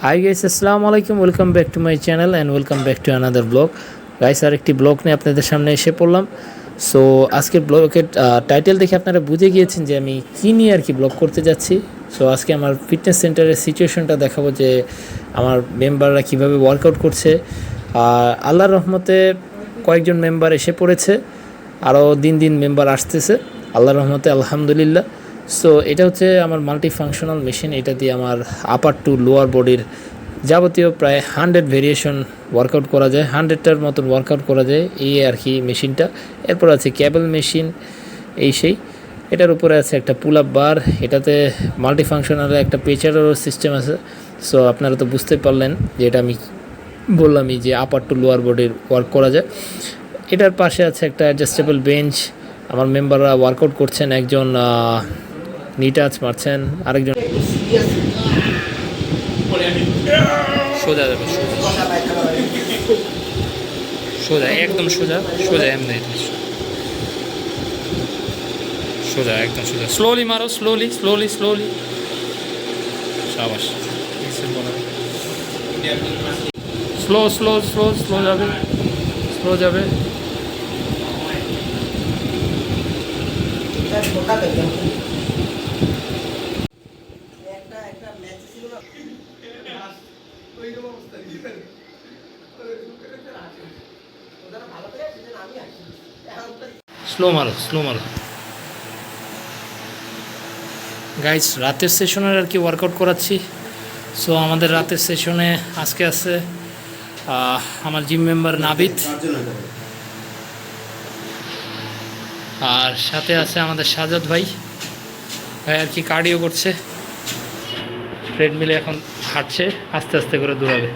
High guys, আসসালামু আলাইকুম। Welcome back to my channel and welcome back to another vlog. Guys, আর একটি vlog নিয়ে আপনাদের সামনে এসে পড়লাম। সো আজকের ব্লগের টাইটেল দেখে আপনারা বুঝে গিয়েছেন যে আমি কী নিয়ে আর কি ব্লগ করতে যাচ্ছি। সো আজকে আমার ফিটনেস সেন্টারের সিচুয়েশনটা দেখাবো যে আমার মেম্বাররা কীভাবে ওয়ার্কআউট করছে। আর আল্লাহর রহমতে কয়েকজন মেম্বার এসে পড়েছে, আরও দিন দিন মেম্বার আসতেছে আল্লাহর রহমতে, আলহামদুলিল্লাহ। সো এটা হচ্ছে আমার মাল্টি ফাংশনাল মেশিন। এটা দিয়ে আমার আপার টু লোয়ার বডির যাবতীয় প্রায় 100 ভেরিয়েশন ওয়ার্কআউট করা যায়, 100টার মতন ওয়ার্কআউট করা যায় এই আর কি মেশিনটা। এরপর আছে ক্যাবেল মেশিন, এই সেই। এটার উপরে আছে একটা পুল আপ বার, এটাতে মাল্টি ফাংশনালের একটা প্রেচারেরও সিস্টেম আছে। সো আপনারা তো বুঝতে পারলেন যে এটা আমি বললামই যে আপার টু লোয়ার বডির ওয়ার্ক করা যায়। এটার পাশে আছে একটা অ্যাডজাস্টেবল বেঞ্চ। আমার মেম্বাররা ওয়ার্কআউট করছেন, একজন নি টাচ মারছেন, আরেকজন সোজা যাবে, সোজা একদম সোজা, সোজা এমনি সোজা, একদম সোজা। স্লোলি মারো, স্লোলি স্লোলি স্লোলি, সাবাস। স্লো স্লো স্লো স্লো যাবে, স্লো যাবে। স্লো মারো, স্লো মারো। গাইস, রাতের সেশনের আর কি ওয়ার্কআউট করাচ্ছি। সো আমাদের রাতের সেশনে আজকে আছে আমার জিম মেম্বার নাবিদ, আর সাথে আছে আমাদের সাজাদ ভাই। ভাই আর কি কার্ডিও করছে, ট্রেডমিলে এখন হাঁটছে, আস্তে আস্তে করে দৌড়াবে।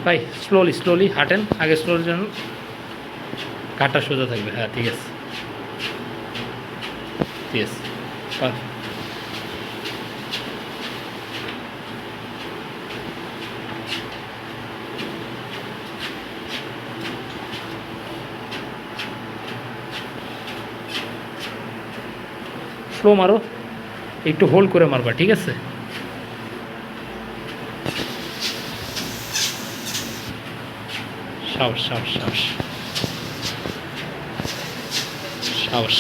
ভাই স্লোলি স্লোলি হাঁটেন, আগে স্লোলি যেন কাটা সোজা থাকবে। হ্যাঁ, ঠিক আছে, ঠিক আছে। স্লো মারো, একটু হোল্ড করে মারবা, ঠিক আছে? সাহস সাহস সাহস সাহস।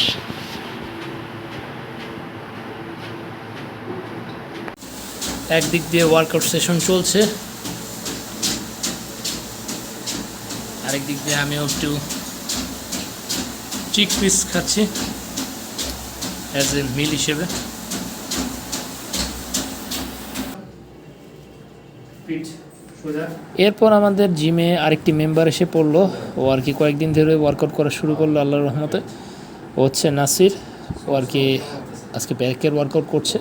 একদিক দিয়ে ওয়ার্কআউট সেশন চলছে, আরেক দিক দিয়ে আমিও একটু চিক পিস খাচ্ছি অ্যাজ এ মিল হিসেবে। এরপর আমাদের জিমে আরেকটি মেম্বার এসে পড়লো। ও আর কি কয়েকদিন ধরে ওয়ার্কআউট করা শুরু করলো আল্লাহর রহমতে। ও হচ্ছে নাসির। ও আর কি আজকে ব্যাকের ওয়ার্কআউট করছে।